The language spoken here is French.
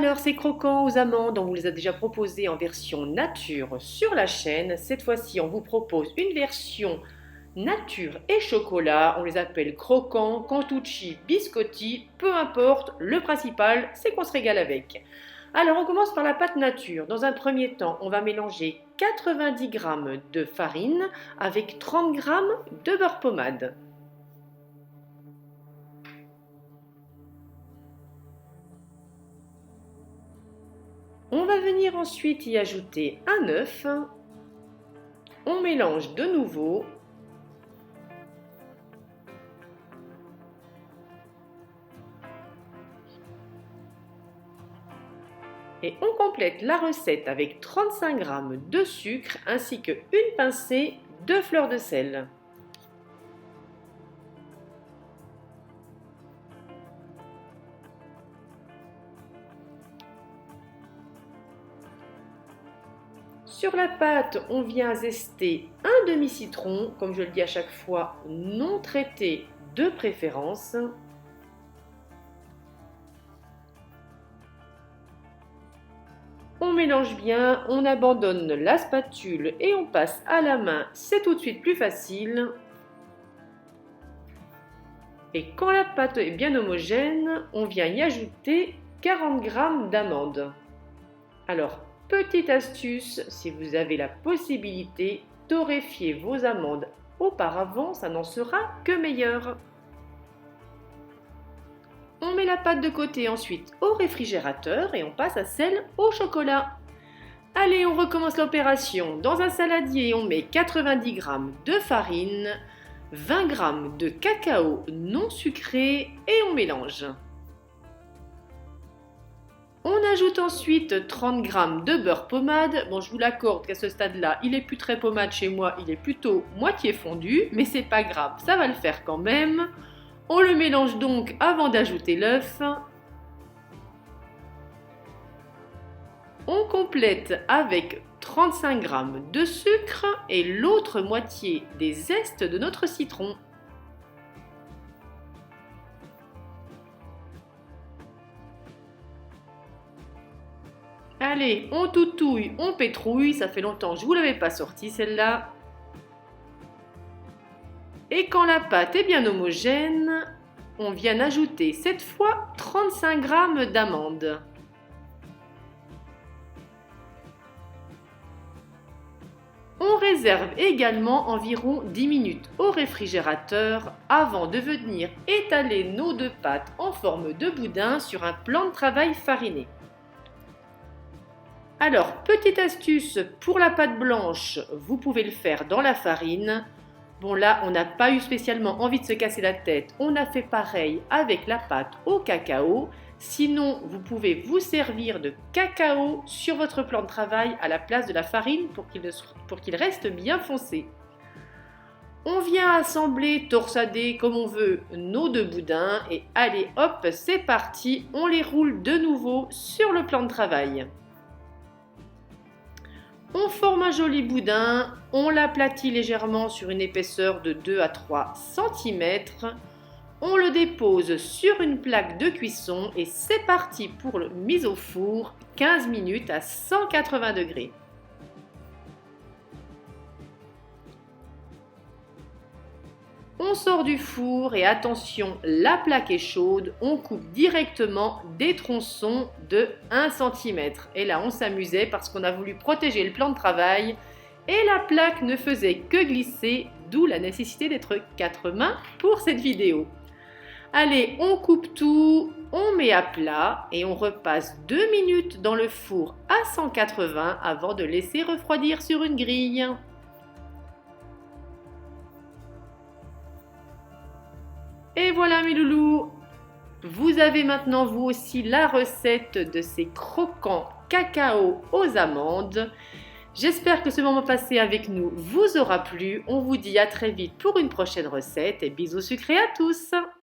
Alors, ces croquants aux amandes, on vous les a déjà proposés en version nature sur la chaîne. Cette fois-ci, on vous propose une version nature et chocolat. On les appelle croquants, cantucci, biscotti, peu importe. Le principal, c'est qu'on se régale avec. Alors, on commence par la pâte nature. Dans un premier temps, on va mélanger 90 g de farine avec 30 g de beurre pommade. On va venir ensuite y ajouter un œuf. On mélange de nouveau. Et on complète la recette avec 35 g de sucre ainsi qu'une pincée de fleur de sel. Sur la pâte, on vient zester un demi-citron, comme je le dis à chaque fois, non traité de préférence. On mélange bien, on abandonne la spatule et on passe à la main, c'est tout de suite plus facile. Et quand la pâte est bien homogène, on vient y ajouter 40 g d'amandes. Alors, petite astuce, si vous avez la possibilité, torréfier vos amandes auparavant, ça n'en sera que meilleur. On met la pâte de côté ensuite au réfrigérateur et on passe à celle au chocolat. Allez, on recommence l'opération. Dans un saladier, on met 90 g de farine, 20 g de cacao non sucré et on mélange. On ajoute ensuite 30 g de beurre pommade. Bon, je vous l'accorde qu'à ce stade-là, il est plus très pommade chez moi, il est plutôt moitié fondu, mais c'est pas grave, ça va le faire quand même. On le mélange donc avant d'ajouter l'œuf. On complète avec 35 g de sucre et l'autre moitié des zestes de notre citron. Allez, on toutouille, on pétrouille, ça fait longtemps que je ne vous l'avais pas sortie celle-là. Et quand la pâte est bien homogène, on vient ajouter cette fois 35 g d'amandes. On réserve également environ 10 minutes au réfrigérateur avant de venir étaler nos deux pâtes en forme de boudin sur un plan de travail fariné. Alors, petite astuce pour la pâte blanche, vous pouvez le faire dans la farine. Bon là, on n'a pas eu spécialement envie de se casser la tête, on a fait pareil avec la pâte au cacao. Sinon, vous pouvez vous servir de cacao sur votre plan de travail à la place de la farine pour qu'il reste bien foncé. On vient assembler, torsader comme on veut nos deux boudins et allez hop, c'est parti, on les roule de nouveau sur le plan de travail. On forme un joli boudin, on l'aplatit légèrement sur une épaisseur de 2 à 3 cm. On le dépose sur une plaque de cuisson et c'est parti pour la mise au four 15 minutes à 180 degrés. On sort du four et attention, la plaque est chaude, on coupe directement des tronçons de 1 cm. Et là, on s'amusait parce qu'on a voulu protéger le plan de travail et la plaque ne faisait que glisser, d'où la nécessité d'être 4 mains pour cette vidéo. Allez, on coupe tout, on met à plat et on repasse 2 minutes dans le four à 180 avant de laisser refroidir sur une grille. Et voilà mes loulous, vous avez maintenant vous aussi la recette de ces croquants cacao aux amandes. J'espère que ce moment passé avec nous vous aura plu. On vous dit à très vite pour une prochaine recette et bisous sucrés à tous.